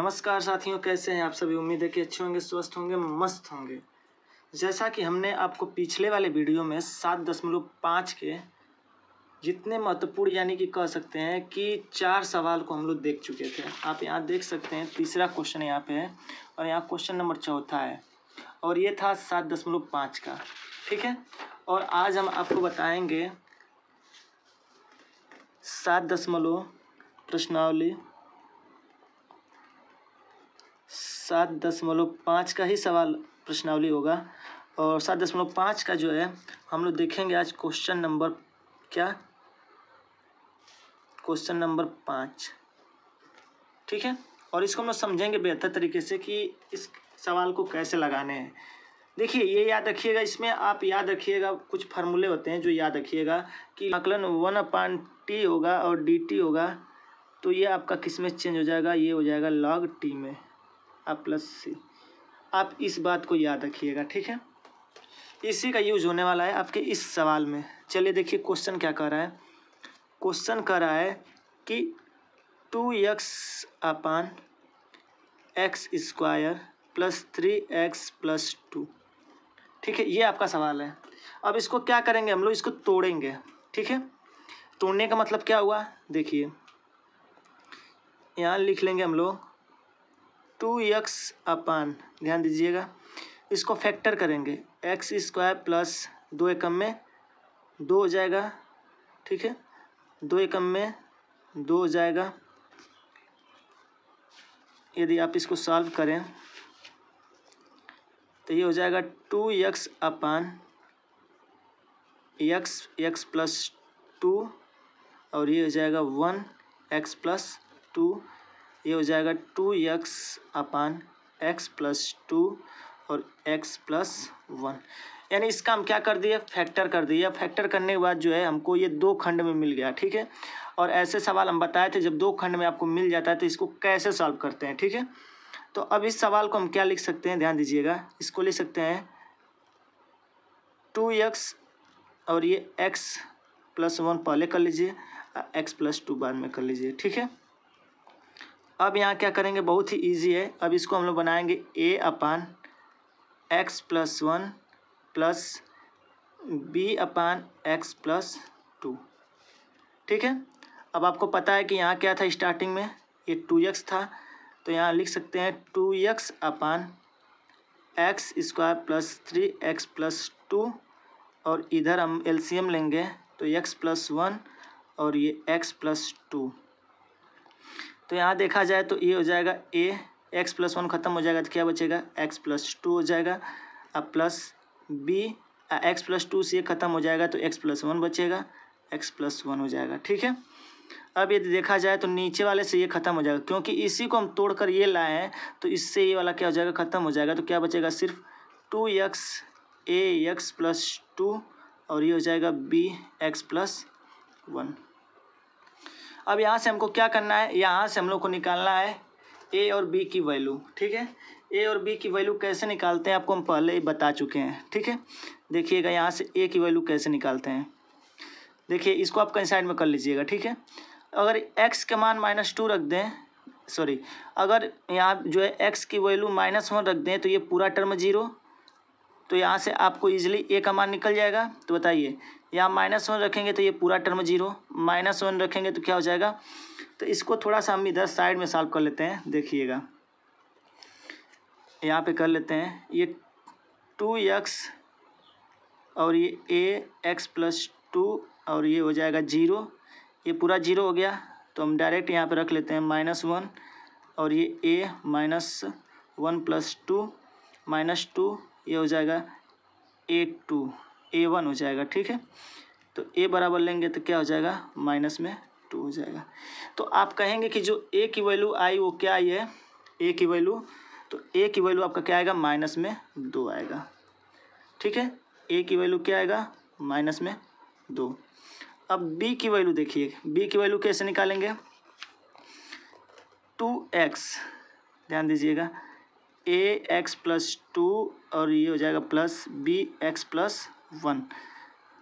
नमस्कार साथियों, कैसे हैं आप सभी। उम्मीद है कि अच्छे होंगे, स्वस्थ होंगे, मस्त होंगे। जैसा कि हमने आपको पिछले वाले वीडियो में 7.5 के जितने महत्वपूर्ण यानी कि कह सकते हैं कि 4 सवाल को हम लोग देख चुके थे। आप यहाँ देख सकते हैं तीसरा क्वेश्चन यहाँ पे है और यहाँ क्वेश्चन नंबर चौथा है और ये था 7.5 का। ठीक है, और आज हम आपको बताएंगे 7.5 का ही सवाल प्रश्नावली होगा। और 7.5 का जो है हम लोग देखेंगे आज क्वेश्चन नंबर 5। ठीक है, और इसको हम लोग समझेंगे बेहतर तरीके से कि इस सवाल को कैसे लगाने हैं। देखिए, ये याद रखिएगा, इसमें आप याद रखिएगा कुछ फार्मूले होते हैं जो याद रखिएगा कि आकलन 1/t होगा और dt होगा, तो ये आपका किस में चेंज हो जाएगा, ये हो जाएगा log t में आप प्लस सी। आप इस बात को याद रखिएगा। ठीक है, इसी का यूज होने वाला है आपके इस सवाल में। चलिए देखिए क्वेश्चन क्या कर रहा है। क्वेश्चन कर रहा है कि 2x/x² + 3x + 2। ठीक है, ये आपका सवाल है। अब इसको क्या करेंगे हम लोग, इसको तोड़ेंगे। ठीक है, तोड़ने का मतलब क्या हुआ, देखिए यहाँ लिख लेंगे हम लोग 2x/, ध्यान दीजिएगा, इसको फैक्टर करेंगे। x² + 2 एकम में 2 हो जाएगा। ठीक है, 2 एकम में 2 हो जाएगा। यदि आप इसको सॉल्व करें तो ये हो जाएगा 2x/x + 2 और ये हो जाएगा 1x + 2। ये हो जाएगा 2x/x + 2 और x + 1। यानी इसका हम क्या कर दिए, फैक्टर कर दिए। फैक्टर करने के बाद जो है हमको ये 2 खंड में मिल गया। ठीक है, और ऐसे सवाल हम बताए थे जब 2 खंड में आपको मिल जाता है तो इसको कैसे सॉल्व करते हैं। ठीक है, तो अब इस सवाल को हम क्या लिख सकते हैं, ध्यान दीजिएगा, इसको लिख सकते हैं 2x और ये x + 1 पहले कर लीजिए, x + 2 बाद में कर लीजिए। ठीक है, अब यहाँ क्या करेंगे, बहुत ही इजी है। अब इसको हम लोग बनाएंगे a/x + 1 + b/x + 2। ठीक है, अब आपको पता है कि यहाँ क्या था, स्टार्टिंग में ये 2x था, तो यहाँ लिख सकते हैं 2x/x² + 3x + 2 और इधर हम एलसीएम लेंगे तो x + 1 और ये x + 2। तो यहाँ देखा जाए तो ये हो जाएगा a, x + 1 खत्म हो जाएगा तो क्या बचेगा, x + 2 हो जाएगा। अब प्लस b, x + 2 से ये खत्म हो जाएगा तो x + 1 बचेगा, x + 1 हो जाएगा। ठीक है, अब यदि देखा जाए तो नीचे वाले से ये खत्म हो जाएगा, क्योंकि इसी को हम तोड़कर ये लाए हैं तो इससे ये वाला क्या हो जाएगा, खत्म हो जाएगा। तो क्या बचेगा, सिर्फ 2x ax + 2 और ये हो जाएगा bx + 1। अब यहाँ से हमको क्या करना है, यहाँ से हम लोग को निकालना है a और b की वैल्यू। ठीक है, a और b की वैल्यू कैसे निकालते हैं आपको हम पहले ही बता चुके हैं। ठीक है, देखिएगा यहाँ से a की वैल्यू कैसे निकालते हैं। देखिए, इसको आप कहीं साइड में कर लीजिएगा। ठीक है, अगर x का मान -2 रख दें, सॉरी, अगर यहाँ जो है x की वैल्यू -1 रख दें तो ये पूरा टर्म 0, तो यहाँ से आपको इजीली a का मान निकल जाएगा। तो बताइए, यहाँ -1 रखेंगे तो ये पूरा टर्म 0, -1 रखेंगे तो क्या हो जाएगा। तो इसको थोड़ा सा हम इधर साइड में सॉल्व कर लेते हैं। देखिएगा, यहाँ पे कर लेते हैं, ये 2x और ये ax + 2 और ये हो जाएगा 0, ये पूरा 0 हो गया। तो हम डायरेक्ट यहाँ पे रख लेते हैं -1 और ये a -1 + 2 -2, ये हो जाएगा a1 हो जाएगा। ठीक है, तो a बराबर लेंगे तो क्या हो जाएगा, -2 हो जाएगा। तो आप कहेंगे कि जो a की वैल्यू आई वो क्या आई है, a की वैल्यू, तो a की वैल्यू आपका क्या आएगा, -2 आएगा। ठीक है, a की वैल्यू क्या आएगा, -2। अब b की वैल्यू देखिए, b की वैल्यू कैसे निकालेंगे, 2x, ध्यान दीजिएगा, ax + 2 और ये हो जाएगा प्लस bx + 1।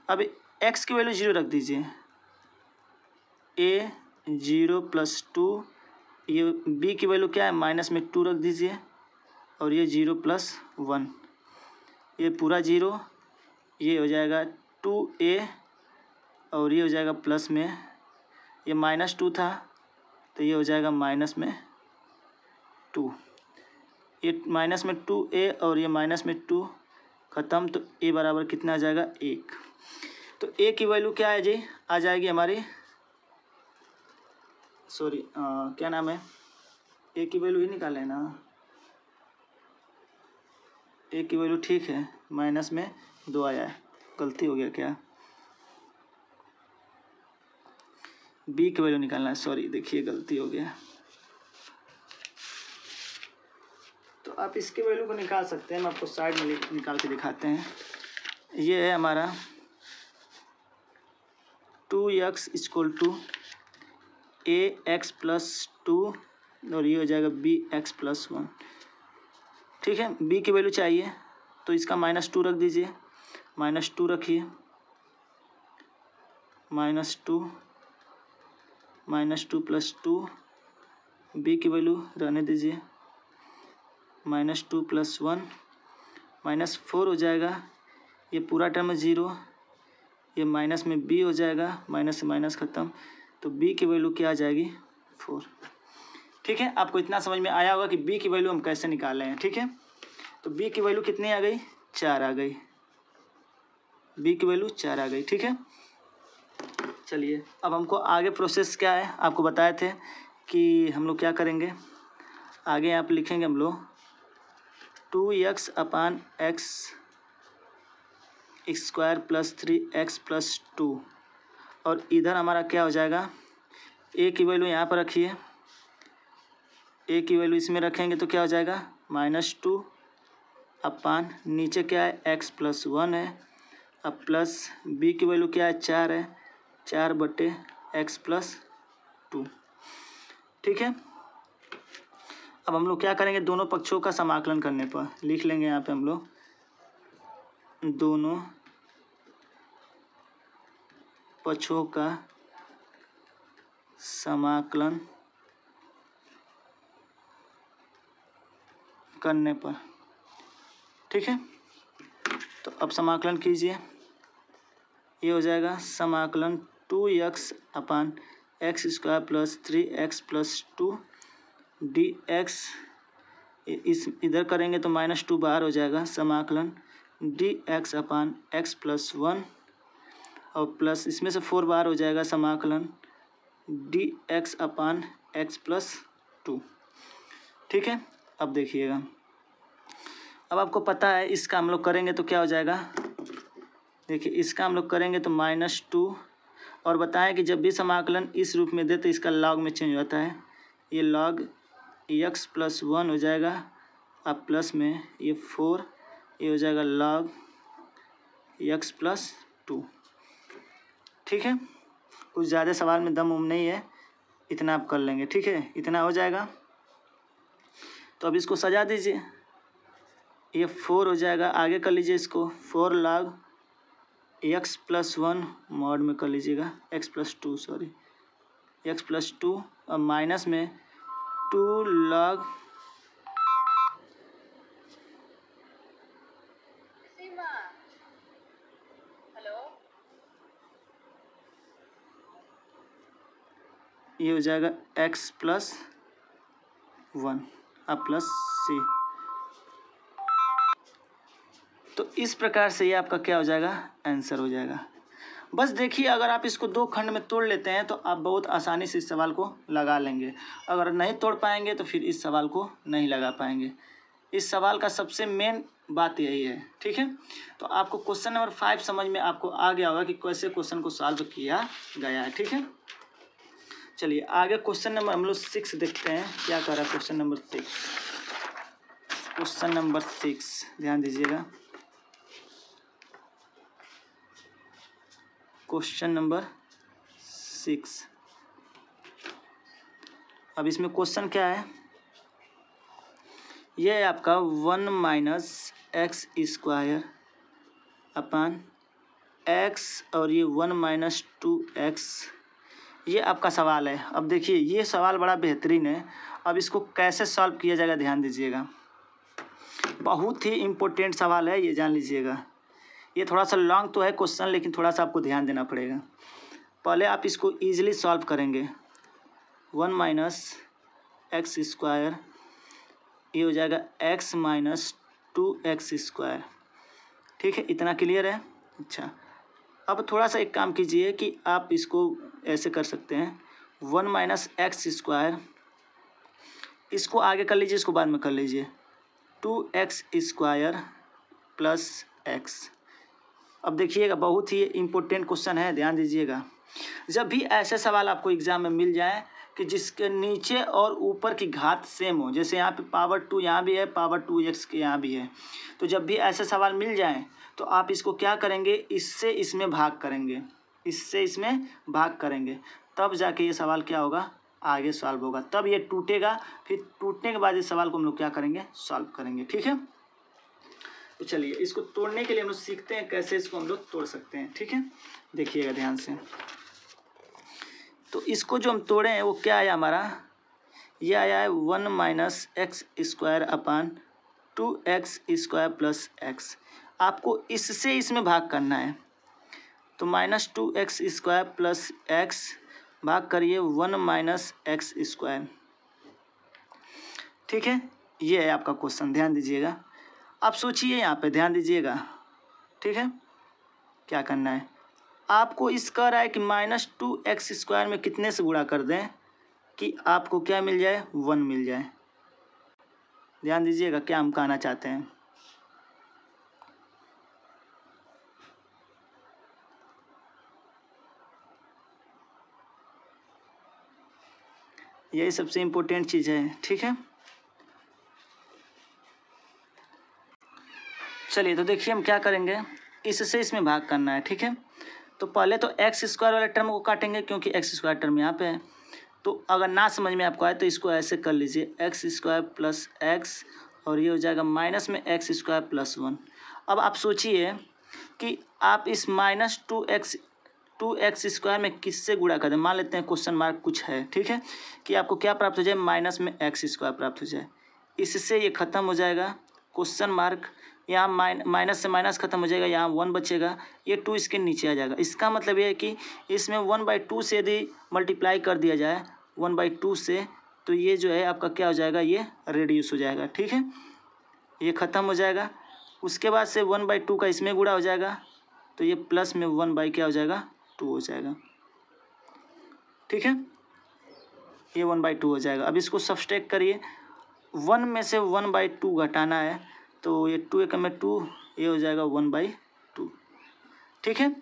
अब x की वैल्यू 0 रख दीजिए, a 0 + 2 ये b की वैल्यू क्या है, माइनस में 2 रख दीजिए और ये 0 + 1, ये पूरा 0, ये हो जाएगा 2a और ये हो जाएगा प्लस में, ये -2 था तो ये हो जाएगा माइनस में 2, ये माइनस में 2a और ये माइनस में 2 ख़त्म, तो a बराबर कितना आ जाएगा 1। तो a की वैल्यू क्या है जी, आ जाएगी हमारी, सॉरी क्या नाम है, a की वैल्यू ही निकाले ना, a की वैल्यू ठीक है, माइनस में 2 आया है, गलती हो गया क्या, b की वैल्यू निकालना है, सॉरी देखिए गलती हो गया। तो आप इसकी वैल्यू को निकाल सकते हैं, हम आपको साइड में निकाल के दिखाते हैं। ये है हमारा 2x = ax + 2 और ये हो जाएगा bx + 1। ठीक है, b की वैल्यू चाहिए तो इसका -2 रख दीजिए, -2 रखिए, -2 + 2, b की वैल्यू रहने दीजिए, -2 + 1 -4 हो जाएगा, ये पूरा टर्म 0, ये माइनस में b हो जाएगा, माइनस से माइनस ख़त्म, तो b की वैल्यू क्या आ जाएगी 4। ठीक है, आपको इतना समझ में आया होगा कि b की वैल्यू हम कैसे निकाल रहे हैं। ठीक है, तो b की वैल्यू कितनी आ गई, 4 आ गई, b की वैल्यू 4 आ गई। ठीक है, चलिए अब हमको आगे प्रोसेस क्या है, आपको बताए थे कि हम लोग क्या करेंगे, आगे यहाँ पर लिखेंगे हम लोग 2x / x² + 3x + 2 और इधर हमारा क्या हो जाएगा, a की वैल्यू यहाँ पर रखिए, a की वैल्यू इसमें रखेंगे तो क्या हो जाएगा -2 अपान नीचे क्या है x + 1 है, अब प्लस b की वैल्यू क्या है 4 है, 4/x + 2। ठीक है, अब हम लोग क्या करेंगे, दोनों पक्षों का समाकलन करने पर लिख लेंगे यहाँ पे हम लोग दोनों पक्षों का समाकलन करने पर। ठीक है, तो अब समाकलन कीजिए, ये हो जाएगा समाकलन 2x / x² + 3x + 2 dx, इस इधर करेंगे तो -2 बाहर हो जाएगा, समाकलन dx / x + 1 और प्लस इसमें से 4 बाहर हो जाएगा, समाकलन dx / x + 2। ठीक है, अब देखिएगा, अब आपको पता है इसका हम लोग करेंगे तो क्या हो जाएगा, देखिए इसका हम लोग करेंगे तो -2 और बताएं कि जब भी समाकलन इस रूप में दे तो इसका लॉग में चेंज होता है, ये log x + 1 हो जाएगा, अब प्लस में ये 4, ये हो जाएगा log x + 2। ठीक है, कुछ ज़्यादा सवाल में दम उम नहीं है, इतना आप कर लेंगे। ठीक है, इतना हो जाएगा, तो अब इसको सजा दीजिए, ये 4 हो जाएगा, आगे कर लीजिए इसको 4 log x + 1 मॉड में कर लीजिएगा, x + 2 सॉरी x + 2 और माइनस में 2 log ये हो जाएगा x + 1 अब प्लस c। तो इस प्रकार से ये आपका क्या हो जाएगा, आंसर हो जाएगा। बस देखिए, अगर आप इसको 2 खंड में तोड़ लेते हैं तो आप बहुत आसानी से इस सवाल को लगा लेंगे, अगर नहीं तोड़ पाएंगे तो फिर इस सवाल को नहीं लगा पाएंगे। इस सवाल का सबसे मेन बात यही है। ठीक है, तो आपको क्वेश्चन नंबर 5 समझ में आपको आ गया होगा कि कैसे क्वेश्चन को सॉल्व किया गया है। ठीक है, चलिए आगे क्वेश्चन नंबर हम लोग 6 देखते हैं, क्या कर रहा है क्वेश्चन नंबर 6। क्वेश्चन नंबर 6 ध्यान दीजिएगा, क्वेश्चन नंबर 6। अब इसमें क्वेश्चन क्या है, ये है आपका 1 - x² अपान x और ये 1 - 2x ये आपका सवाल है। अब देखिए ये सवाल बड़ा बेहतरीन है। अब इसको कैसे सॉल्व किया जाएगा ध्यान दीजिएगा, बहुत ही इम्पोर्टेंट सवाल है, ये जान लीजिएगा। ये थोड़ा सा लॉन्ग तो है क्वेश्चन, लेकिन थोड़ा सा आपको ध्यान देना पड़ेगा। पहले आप इसको ईजिली सॉल्व करेंगे। 1 माइनस एक्स स्क्वायर, ये हो जाएगा x माइनस 2x स्क्वायर। ठीक है, इतना क्लियर है। अच्छा, अब थोड़ा सा एक काम कीजिए कि आप इसको ऐसे कर सकते हैं, 1 माइनस एक्स स्क्वायर, इसको आगे कर लीजिए, इसको बाद में कर लीजिए, 2x स्क्वायर प्लस x। अब देखिएगा बहुत ही इम्पोर्टेंट क्वेश्चन है, ध्यान दीजिएगा। जब भी ऐसे सवाल आपको एग्जाम में मिल जाए कि जिसके नीचे और ऊपर की घात सेम हो, जैसे यहाँ पे पावर 2 यहाँ भी है, पावर 2x के यहाँ भी है, तो जब भी ऐसे सवाल मिल जाएं तो आप इसको क्या करेंगे, इससे इसमें भाग करेंगे, इससे इसमें भाग करेंगे, तब जाके ये सवाल क्या होगा, आगे सॉल्व होगा। तब ये टूटेगा, फिर टूटने के बाद इस सवाल को हम लोग क्या करेंगे, सॉल्व करेंगे। ठीक है, तो चलिए इसको तोड़ने के लिए हम लोग सीखते हैं कैसे इसको हम लोग तोड़ सकते हैं। ठीक है, देखिएगा ध्यान से। तो इसको जो हम तोड़े हैं वो क्या आया हमारा, ये आया है 1 minus x square upon 2x square plus x. आपको इससे इसमें भाग करना है, तो minus 2x square plus x भाग करिए 1 माइनस एक्स स्क्वायर। ठीक है, ये है आपका क्वेश्चन, ध्यान दीजिएगा। आप सोचिए, यहाँ पे ध्यान दीजिएगा। ठीक है, क्या करना है आपको, इस कह रहा है कि माइनस 2x स्क्वायर में कितने से गुणा कर दें कि आपको क्या मिल जाए, 1 मिल जाए। ध्यान दीजिएगा क्या हम कहना चाहते हैं। यही सबसे इम्पोर्टेंट चीज़ है। ठीक है, चलिए तो देखिए हम क्या करेंगे, इससे इसमें भाग करना है। ठीक है, तो पहले तो एक्स स्क्वायर वाले टर्म को काटेंगे, क्योंकि एक्स स्क्वायर टर्म यहाँ पे है। तो अगर ना समझ में आपको आए तो इसको ऐसे कर लीजिए, एक्स स्क्वायर प्लस एक्स, और ये हो जाएगा माइनस में एक्स स्क्वायर प्लस 1। अब आप सोचिए कि आप इस माइनस 2x स्क्वायर में किससे गुणा कर दें। मान लेते हैं क्वेश्चन मार्क कुछ है, ठीक है, कि आपको क्या प्राप्त हो जाए, माइनस में एक्स स्क्वायर प्राप्त हो जाए। इससे ये खत्म हो जाएगा क्वेश्चन मार्क, यहाँ माइनस से माइनस खत्म हो जाएगा, यहाँ 1 बचेगा, ये 2 इसके नीचे आ जाएगा। इसका मतलब ये है कि इसमें 1/2 से यदि मल्टीप्लाई कर दिया जाए 1/2 से, तो ये जो है आपका क्या हो जाएगा, ये रेड्यूस हो जाएगा। ठीक है, ये ख़त्म हो जाएगा। उसके बाद से 1/2 का इसमें गुणा हो जाएगा, तो ये प्लस में 1 क्या हो जाएगा, 2 हो जाएगा। ठीक है, ये 1/2 हो जाएगा। अब इसको सब्सट्रैक्ट करिए, 1 में से 1/2 घटाना है, तो ये 2 एकम में 2, ये हो जाएगा 1/2। ठीक है,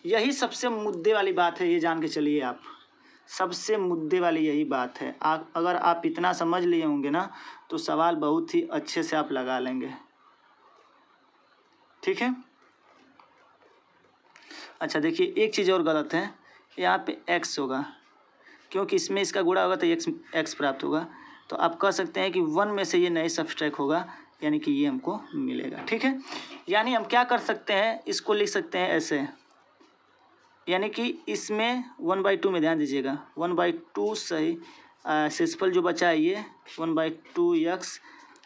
यही सबसे मुद्दे वाली बात है, ये जान के चलिए आप, सबसे मुद्दे वाली यही बात है। अगर आप इतना समझ लिए होंगे ना, तो सवाल बहुत ही अच्छे से आप लगा लेंगे। ठीक है, अच्छा देखिए एक चीज़ और गलत है, यहाँ पे x होगा, क्योंकि इसमें इसका गुणा होगा तो x प्राप्त होगा। तो आप कह सकते हैं कि 1 में से ये नहीं सब्सट्रैक्ट होगा, यानी कि ये हमको मिलेगा। ठीक है, यानी हम क्या कर सकते हैं, इसको लिख सकते हैं ऐसे, यानी कि इसमें 1/2 में ध्यान दीजिएगा, 1/2 सही शेषफल जो बचा है ये 1/2x,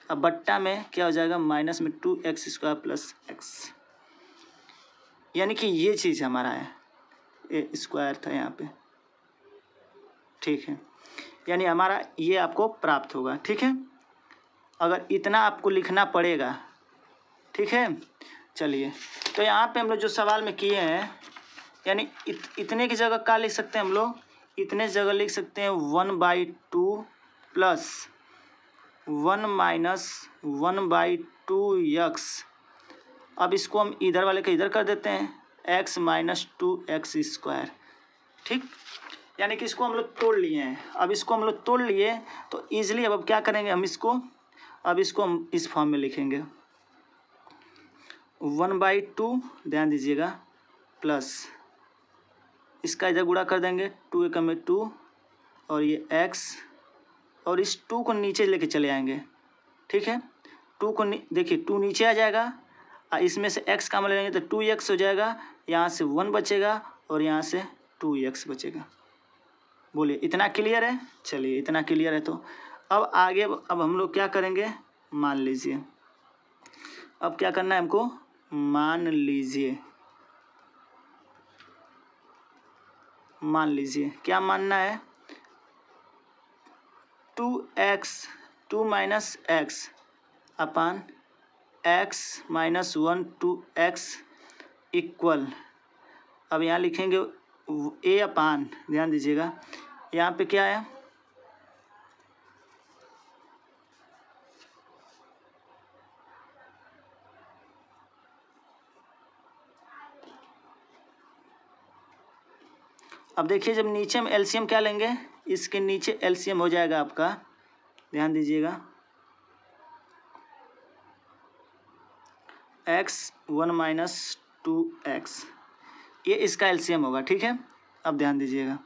अब बट्टा में क्या हो जाएगा, माइनस में 2x स्क्वायर प्लस x, यानी कि ये चीज़ हमारा है, ये स्क्वायर था यहाँ पे। ठीक है, यानी हमारा ये आपको प्राप्त होगा। ठीक है, अगर इतना आपको लिखना पड़ेगा। ठीक है, चलिए तो यहाँ पे हम लोग जो सवाल में किए हैं, यानी इतने की जगह क्या लिख सकते हैं हम लोग, इतने जगह लिख सकते हैं 1/2 प्लस 1 माइनस 1/2x। अब इसको हम इधर वाले के इधर कर देते हैं, x माइनस 2x स्क्वायर। ठीक, यानी कि इसको हम लोग तोड़ लिए हैं। अब इसको हम लोग तोड़ लिए तो ईजिली अब क्या करेंगे, हम इसको हम इस फॉर्म में लिखेंगे, 1/2 ध्यान दीजिएगा प्लस इसका इधर गुणा कर देंगे, 2 एकम में 2, और ये x, और इस 2 को नीचे लेके चले आएंगे। ठीक है, 2 को देखिए 2 नीचे आ जाएगा, इसमें से x का मान लेंगे तो 2x हो जाएगा, यहाँ से 1 बचेगा और यहाँ से 2x बचेगा। बोलिए इतना क्लियर है। चलिए इतना क्लियर है तो अब आगे अब हम लोग क्या करेंगे, मान लीजिए अब क्या करना है हमको, मान लीजिए क्या मानना है, 2x 2 माइनस एक्स अपान x माइनस 1 2x इक्वल, अब यहाँ लिखेंगे a अपान, ध्यान दीजिएगा यहाँ पे क्या है, अब देखिए जब नीचे हम एलसीएम क्या लेंगे, इसके नीचे एलसीएम हो जाएगा आपका, ध्यान दीजिएगा x 1 माइनस 2x, ये इसका एलसीएम होगा। ठीक है, अब ध्यान दीजिएगा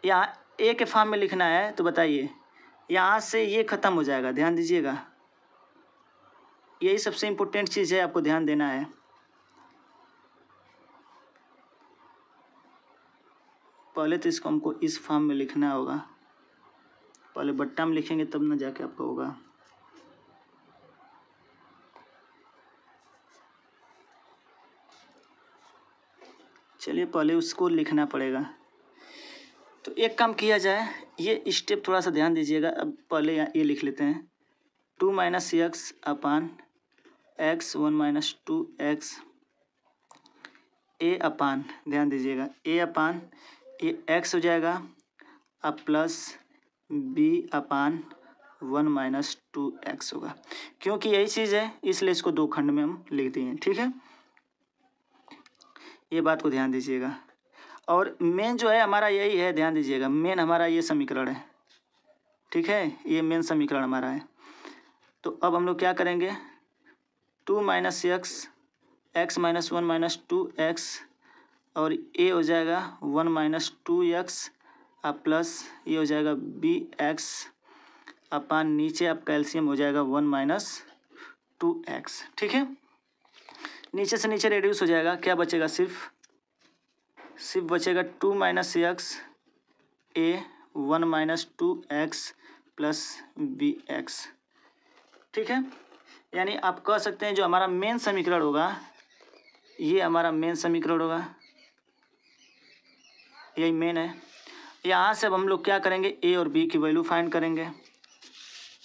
यहाँ a के फॉर्म में लिखना है तो बताइए यहाँ से ये ख़त्म हो जाएगा, ध्यान दीजिएगा यही सबसे इम्पोर्टेंट चीज़ है, आपको ध्यान देना है। पहले तो इसको हमको इस फॉर्म में लिखना होगा, पहले बट्टा में लिखेंगे तब ना जाके आपका होगा। चलिए पहले उसको लिखना पड़ेगा, तो एक काम किया जाए, ये स्टेप थोड़ा सा ध्यान दीजिएगा। अब पहले ये लिख लेते हैं 2 minus x upon x 1 minus 2x a अपान, ध्यान दीजिएगा a अपान ये x हो जाएगा अब प्लस b अपान 1 माइनस 2x होगा, क्योंकि यही चीज़ है इसलिए इसको दो खंड में हम लिख दिए। ठीक है, ये बात को ध्यान दीजिएगा। और मेन जो है हमारा यही है, ध्यान दीजिएगा मेन हमारा ये समीकरण है। ठीक है, ये मेन समीकरण हमारा है। तो अब हम लोग क्या करेंगे, 2 minus x minus 1 minus 2x और a हो जाएगा 1 माइनस 2x अब प्लस ये हो जाएगा bx अपान नीचे अब कैल्शियम हो जाएगा 1 माइनस 2x। ठीक है, नीचे से नीचे रेड्यूस हो जाएगा, क्या बचेगा, सिर्फ बचेगा 2 minus x a 1 minus 2x plus bx। ठीक है, यानी आप कह सकते हैं जो हमारा मेन समीकरण होगा, ये हमारा मेन समीकरण होगा, यही मेन है। यहाँ से अब हम लोग क्या करेंगे, a और b की वैल्यू फाइंड करेंगे,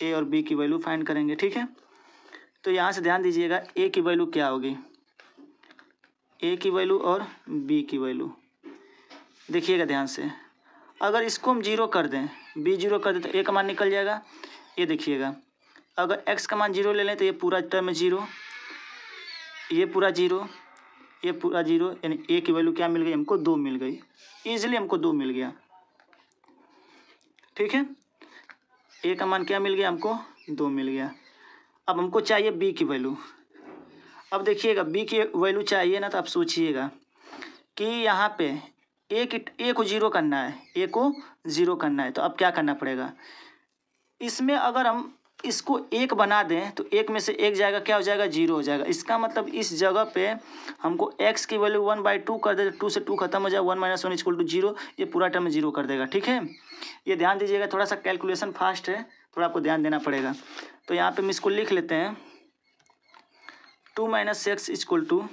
a और b की वैल्यू फाइंड करेंगे। ठीक है, तो यहाँ से ध्यान दीजिएगा a की वैल्यू क्या होगी, a की वैल्यू और b की वैल्यू देखिएगा ध्यान से। अगर इसको हम जीरो कर दें, b जीरो कर दें तो a का मान निकल जाएगा। ये देखिएगा अगर x का मान जीरो ले लें तो ये पूरा टर्म जीरो, ये पूरा जीरो, ये पूरा जीरो, यानी a की वैल्यू क्या मिल गई हमको, 2 मिल गई, ईजिली हमको 2 मिल गया। ठीक है, a का मान क्या मिल गया हमको, 2 मिल गया। अब हमको चाहिए b की वैल्यू। अब देखिएगा b की वैल्यू चाहिए ना, तो आप सोचिएगा कि यहाँ पे a को जीरो करना है, a को ज़ीरो करना है, तो अब क्या करना पड़ेगा, इसमें अगर हम इसको 1 बना दें तो 1 में से 1 जाएगा, क्या हो जाएगा, 0 हो जाएगा। इसका मतलब इस जगह पे हमको x की वैल्यू 1/2 कर दे, 2 से 2 खत्म हो जाए, 1 माइनस 1 इक्वल टू 0, ये पूरा टर्म 0 कर देगा। ठीक है, ये ध्यान दीजिएगा, थोड़ा सा कैलकुलेशन फास्ट है, थोड़ा आपको ध्यान देना पड़ेगा। तो यहाँ पे हम इसको लिख लेते हैं 2 minus x equal to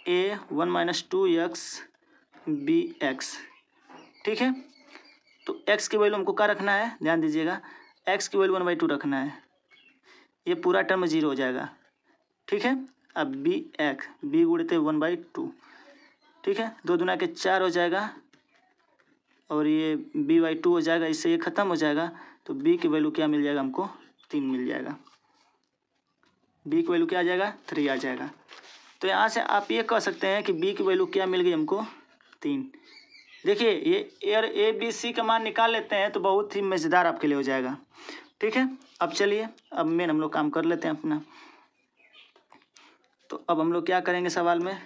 a 1 minus 2x bx। ठीक है, तो x की वैल्यू हमको क्या रखना है, ध्यान दीजिएगा x की वैल्यू 1/2 रखना है, ये पूरा टर्म 0 हो जाएगा। ठीक है, अब b गुणित 1/2। ठीक है, 2 दूना के 4 हो जाएगा और ये b/2 हो जाएगा, इससे ये ख़त्म हो जाएगा। तो b की वैल्यू क्या मिल जाएगा हमको, 3 मिल जाएगा। b की वैल्यू क्या आ जाएगा, 3 आ जाएगा। तो यहाँ से आप ये कह सकते हैं कि b की वैल्यू क्या मिल गई हमको, 3। देखिए ये और a b c का मान निकाल लेते हैं तो बहुत ही मज़ेदार आपके लिए हो जाएगा। ठीक है, अब चलिए अब मेन हम लोग काम कर लेते हैं अपना। तो अब हम लोग क्या करेंगे, सवाल में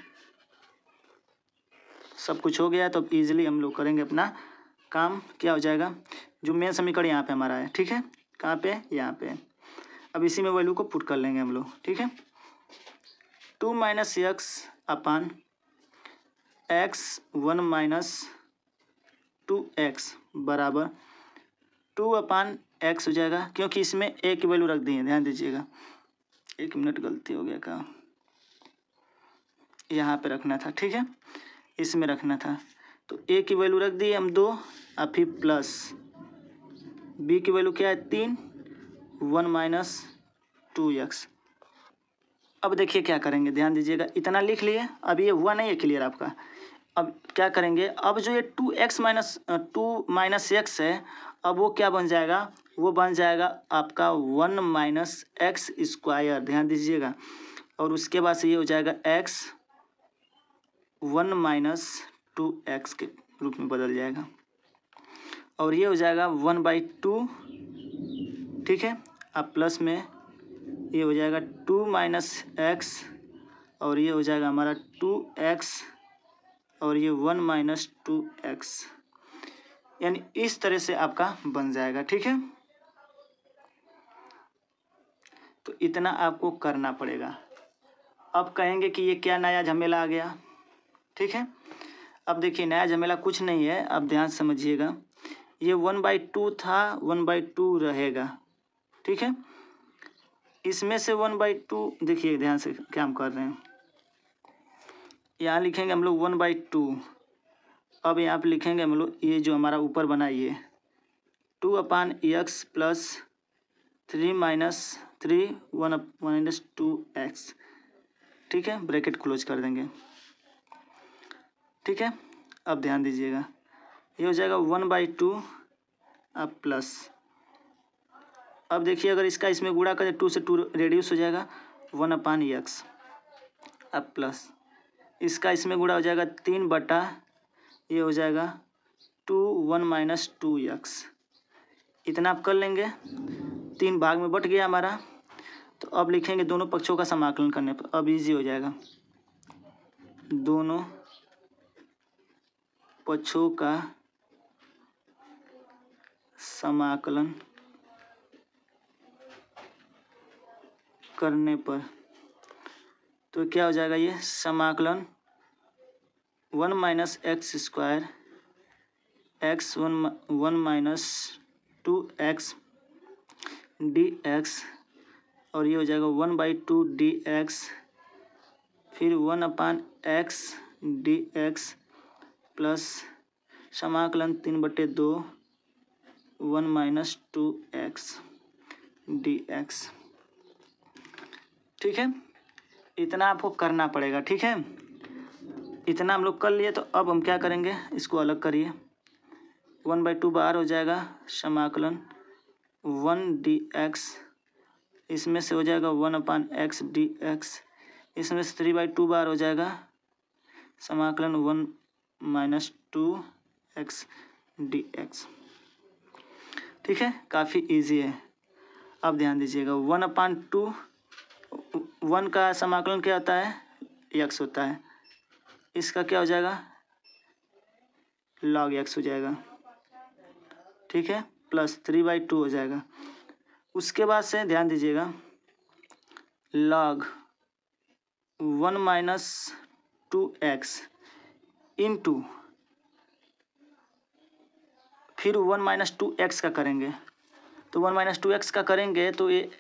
सब कुछ हो गया तो अब ईजिली हम लोग करेंगे अपना काम। क्या हो जाएगा, जो मेन समीकरण यहाँ पे हमारा है। ठीक है, कहाँ पे, यहाँ पे। अब इसी में वैल्यू को पुट कर लेंगे हम लोग। ठीक है, 2 माइनस एक्स अपान x 1 माइनस 2x बराबर 2/x हो जाएगा, क्योंकि इसमें a की वैल्यू रख दी है, ध्यान दीजिएगा। 1 मिनट गलती हो गया का, यहाँ पे रखना था, ठीक है, इसमें रखना था। तो a की वैल्यू रख दी हम 2 और फिर प्लस b की वैल्यू क्या है 3, 1 - 2x। अब देखिए क्या करेंगे, ध्यान दीजिएगा, इतना लिख लिए। अब ये हुआ नहीं है क्लियर आपका। अब क्या करेंगे, अब जो ये 2 x है, अब वो क्या बन जाएगा, वो बन जाएगा आपका 1 - x स्क्वायर, ध्यान दीजिएगा। और उसके बाद से ये हो जाएगा x 1 - 2x के रूप में बदल जाएगा। और ये हो जाएगा 1/2, ठीक है। अब प्लस में ये हो जाएगा 2 - x, और ये हो जाएगा हमारा 2x, और ये 1 - 2x, यानी इस तरह से आपका बन जाएगा, ठीक है। तो इतना आपको करना पड़ेगा। अब कहेंगे कि ये क्या नया झमेला आ गया, ठीक है। अब देखिए नया झमेला कुछ नहीं है, अब ध्यान समझिएगा। ये 1/2 था, 1/2 रहेगा, ठीक है। इसमें से 1/2 देखिए ध्यान से क्या हम कर रहे हैं, यहाँ लिखेंगे हम लोग 1/2। अब यहाँ पे लिखेंगे हम लोग ये जो हमारा ऊपर बना ये 2/x प्लस 3 - 3 1 - 2x, ठीक है, ब्रैकेट क्लोज कर देंगे, ठीक है। अब ध्यान दीजिएगा, ये हो जाएगा 1/2 अब प्लस। अब देखिए अगर इसका इसमें गुणा करें 2 से 2 रेड्यूस हो जाएगा 1/x, अब प्लस इसका इसमें गुणा हो जाएगा 3 बटा ये हो जाएगा 2 1 - 2x। इतना आप कर लेंगे, 3 भाग में बट गया हमारा। तो अब लिखेंगे दोनों पक्षों का समाकलन करने पर, अब इजी हो जाएगा। दोनों पक्षों का समाकलन करने पर तो क्या हो जाएगा, ये समाकलन 1 - x square x 1 - 2x dx, और ये हो जाएगा 1/2 dx, फिर 1/x dx प्लस समाकलन 3/2 1 - 2x dx, ठीक है। इतना आपको करना पड़ेगा, ठीक है। इतना हम लोग कर लिए। तो अब हम क्या करेंगे, इसको अलग करिए, 1/2 बाहर हो जाएगा, समाकलन 1 dx, इसमें से हो जाएगा 1/x dx, इसमें से 3/2 बार हो जाएगा, समाकलन 1 - 2x dx, ठीक है। काफ़ी इजी है। अब ध्यान दीजिएगा 1/2, 1 का समाकलन क्या होता है, x होता है, इसका क्या हो जाएगा log x हो जाएगा, ठीक है, प्लस 3/2 हो जाएगा। उसके बाद से ध्यान दीजिएगा log 1 - 2x इंटू फिर 1 - 2x का करेंगे। तो 1 - 2x का करेंगे तो ये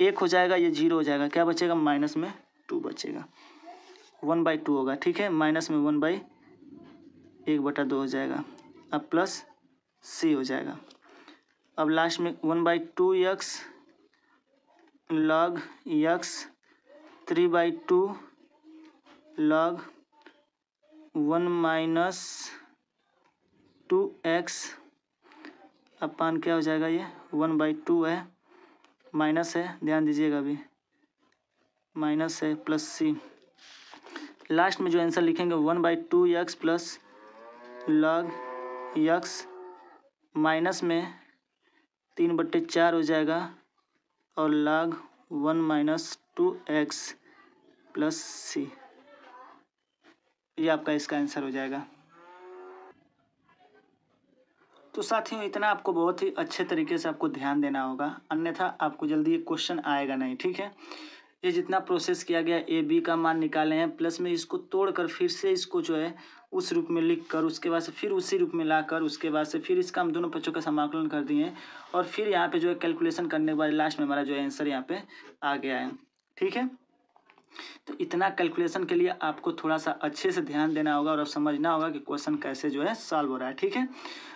1 हो जाएगा, ये 0 हो जाएगा, क्या बचेगा माइनस में 2 बचेगा, 1/2 होगा, ठीक है, माइनस में 1/1/2 हो जाएगा। अब प्लस c हो जाएगा। अब लास्ट में 1/2x log x 3/2 log 1 - 2x अपान क्या हो जाएगा, ये 1/2 है, माइनस है, ध्यान दीजिएगा अभी माइनस है, प्लस c। लास्ट में जो आंसर लिखेंगे 1/2x plus log x minus में 3/4 हो जाएगा, और log 1 - 2x प्लस c, ये आपका इसका आंसर हो जाएगा। तो साथियों इतना आपको बहुत ही अच्छे तरीके से आपको ध्यान देना होगा, अन्यथा आपको जल्दी क्वेश्चन आएगा नहीं, ठीक है। ये जितना प्रोसेस किया गया, ए बी का मान निकाले हैं, प्लस में इसको तोड़कर फिर से इसको जो है उस रूप में लिख कर उसके बाद से फिर उसी रूप में लाकर उसके बाद से फिर इसका हम दोनों पक्षों का समाकलन कर दिए और फिर यहाँ पे जो है कैलकुलेशन करने के बाद लास्ट में हमारा जो है आंसर यहाँ पे आ गया है। ठीक है, तो इतना कैलकुलेशन के लिए आपको थोड़ा सा अच्छे से ध्यान देना होगा और अब समझना होगा कि क्वेश्चन कैसे जो है सॉल्व हो रहा है। ठीक है,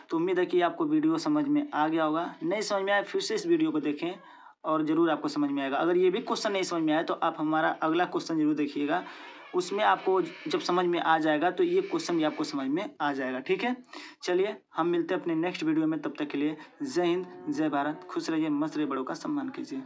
तो उम्मीद है कि आपको वीडियो समझ में आ गया होगा। नहीं समझ में आया फिर से इस वीडियो को देखें और ज़रूर आपको समझ में आएगा। अगर ये भी क्वेश्चन नहीं समझ में आया तो आप हमारा अगला क्वेश्चन जरूर देखिएगा, उसमें आपको जब समझ में आ जाएगा तो ये क्वेश्चन भी आपको समझ में आ जाएगा। ठीक है, चलिए हम मिलते हैं अपने नेक्स्ट वीडियो में, तब तक के लिए जय हिंद, जय भारत, खुश रहिए, मस्त रहिए, बड़ों का सम्मान कीजिए।